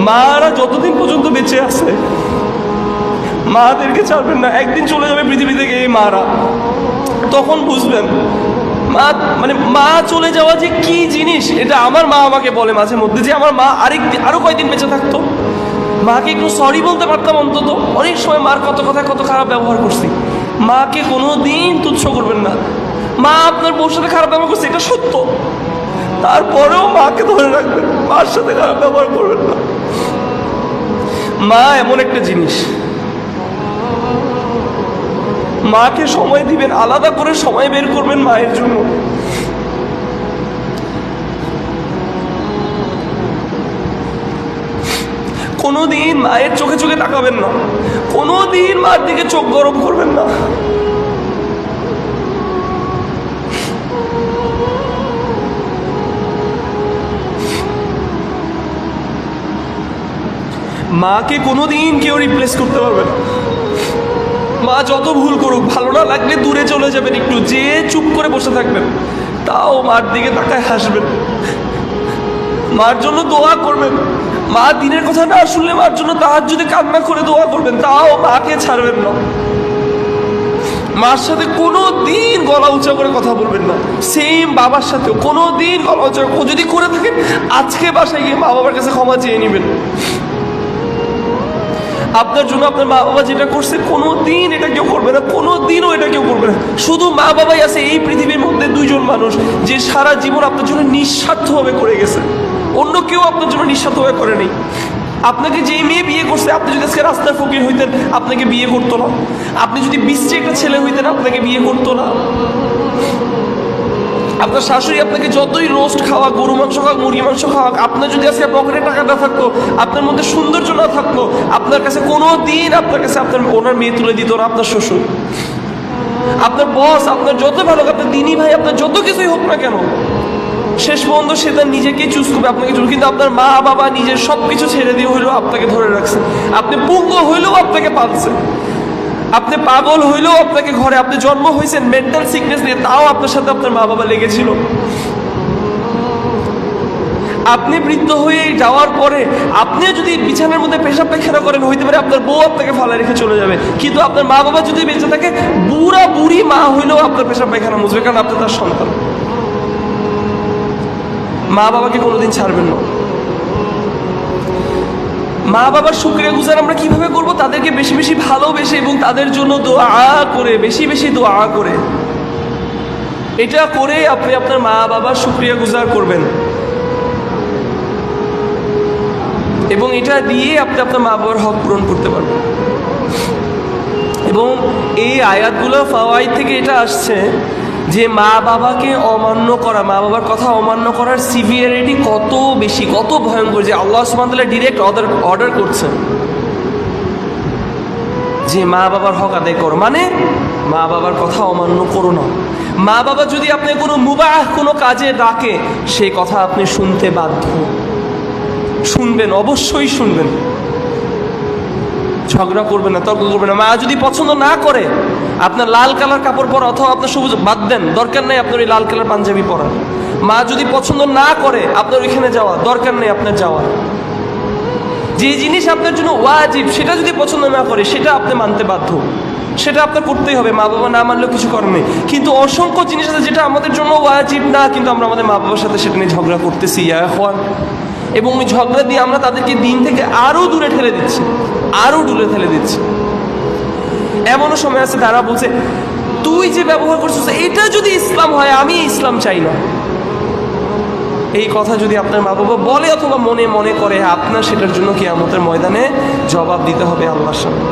মারা যতদিন পর্যন্ত বেঁচে আছে মাদেরকে ছাড়বেন না। একদিন চলে যাবে পৃথিবী থেকে এই মারা, তখন বুঝবেন মা চলে যাওয়া যে কি জিনিস। এটা আমার মা আমাকে বলে মাঝে মধ্যে যে আমার মা আরো কয়দিন বেঁচে থাকতো, মাকে একটু সরি বলতে পারতাম অন্তত। অনেক সময় মার কত কথা কত খারাপ ব্যবহার করছি, মাকে কোনো দিন তুচ্ছ করবেন না। মা আপনার বউর সাথে খারাপ ব্যবহার করছে, এটা সত্য, তারপরেও মাকে ধরে রাখবেন, মার সাথে খারাপ ব্যবহার করবেন না। মা এমন একটা জিনিস, মাকে সময় দিবেন, আলাদা করে সময় বের করবেন মায়ের জন্য। কোনোদিন মায়ের চোখে চোখে তাকাবেন না, কোনোদিন মার দিকে চোখ গরম করবেন না। মাকে কোনোদিন কেউ রিপ্লেস করতে পারবে না। মা যত ভুল করুক, ভালো না লাগলে দূরে চলে যাবেন, একটু যে চুপ করে বসে থাকবেন, তাও মার দিকে তাকায় হাসবেন, মার জন্য দোয়া করবেন। মা দিনের কথা না শুনলে মার জন্য তাহাজ্জুদে কান্না করে দোয়া করবেন, তাও মাকে ছাড়বেন না। মার সাথে কোনো দিন গলা উঁচা করে কথা বলবেন না, সেম বাবার সাথেও কোনো দিন গলা উঁচা যদি করে থাকেন আজকে বাসায় গিয়ে মা বাবার কাছে ক্ষমা চেয়ে নেবেন। আপনার জন্য আপনার মা বাবা যেটা করছে কোনো দিন এটা কেউ করবে না, কোনো দিনও এটা কেউ করবে না। শুধু মা বাবাই আছে এই পৃথিবীর মধ্যে দুইজন মানুষ যে সারা জীবন আপনার জন্য নিঃস্বার্থভাবে করে গেছে, অন্য কেউ আপনার জন্য নিঃস্বার্থভাবে করে নেই। আপনাকে যেই মেয়ে বিয়ে করছে, আপনি যদি আজকে রাস্তার ফকির হইতেন আপনাকে বিয়ে করতো না। আপনি যদি বিশ্রী একটা ছেলে হইতেন আপনাকে বিয়ে করতো না। আপনার শাশুড়ি আপনাকে যতই রোস্ট খাওয়া, গরু মাংস খাওয়া, মুরগি মাংস খাওয়া, আপনার যদি আজকে পকেটে টাকা না থাকতো, আপনার মধ্যে সৌন্দর্য না থাকতো, আপনার কাছে কোনো দিন আপনার কাছে ওনার মেয়ে তুলে দিত না আপনার শ্বশুর। আপনার বস আপনার যত ভালো, আপনার দিনী ভাই আপনার যত কিছুই হোক না কেন, শেষ পর্যন্ত সে তার নিজেকেই চুজ করবে, আপনাকে চুজ। কিন্তু আপনার মা বাবা নিজের সব কিছু ছেড়ে দিয়ে হইলেও আপনাকে ধরে রাখছে। আপনি পুঙ্গ হইলেও আপনাকে পালছে, আপনি পাগল হইলেও আপনাকে ঘরে, আপনি জন্ম হয়েছেন মেন্টাল সিকনেস নিয়ে, তাও আপনার সাথে আপনার মা বাবা লেগেছিল। আপনি বৃদ্ধ হয়ে যাওয়ার পরে আপনিও যদি বিছানার মধ্যে পেশাব পায়খানা করেন, হইতে পারে আপনার বউ আপনাকে ফালা রেখে চলে যাবে, কিন্তু আপনার মা বাবা যদি বেঁচে থাকে, বুড়া বুড়ি মা হইলেও আপনার পেশাব পায়খানা মুছবে, কারণ আপনি তার সন্তান। মা বাবাকে কোনোদিন ছাড়বেন না। মা বাবার শুকরিয়া গুজার আমরা কিভাবে করব? তাদেরকে বেশি বেশি ভালোবেসে এবং তাদের জন্য দোয়া করে, বেশি বেশি দোয়া করে, এটা করে আপনি আপনার মা বাবার শুকরিয়া গুজার করবেন, এবং এটা দিয়ে আপনি আপনার মা বাবার হক পূরণ করতে পারবেন। এবং এই আয়াতগুলো ফাওয়াইদ থেকে এটা আসছে যে মা বাবাকে অমান্য করা, মা বাবার কথা অমান্য করার সিভিয়ারিটি কত বেশি, কত ভয়ঙ্কর, যে আল্লাহ সুবহানাহু ওয়া তাআলা ডিরেক্ট অর্ডার করছেন যে মা বাবার হক আদায় করো, মানে মা বাবার কথা অমান্য করো না। মা বাবা যদি আপনি কোনো মুবাহ কোনো কাজে ডাকে, সেই কথা আপনি শুনতে বাধ্য, শুনবেন, অবশ্যই শুনবেন, ঝগড়া করবেন না, তর্ক করবেন না। মা যদি পছন্দ না করে আপনার লাল কালার কাপড় পরা, অথবা আপনার সবুজ, বাদ দেন, দরকার নেই আপনার ওই লাল কালার পাঞ্জাবি পরা। মা যদি পছন্দ না করে আপনার ওইখানে যাওয়া, দরকার নেই আপনার যাওয়া। যে জিনিস আপনার জন্য ওয়াজিব সেটা যদি পছন্দ না করে, সেটা আপনি মানতে বাধ্য, সেটা আপনার করতেই হবে, মা বাবা না মানলেও কিছু করার নেই। কিন্তু অসংখ্য জিনিস আছে যেটা আমাদের জন্য ওয়াজিব না, কিন্তু আমরা আমাদের মা বাবার সাথে সেটা নিয়ে ঝগড়া করতেছি, এবং ওই ঝগড়া দিয়ে আমরা তাদেরকে দিন থেকে আরো দূরে ঠেলে দিচ্ছি, আরো দূরে ঠেলে দিচ্ছি। এমনও সময় আছে তারা বলছে, তুই যে ব্যবহার করছিস এটা যদি ইসলাম হয়, আমি ইসলাম চাই না। এই কথা যদি আপনার মা বাবা বলে অথবা মনে মনে করে, আপনার সেটার জন্য কিয়ামতের ময়দানে জবাব দিতে হবে আল্লাহর সামনে।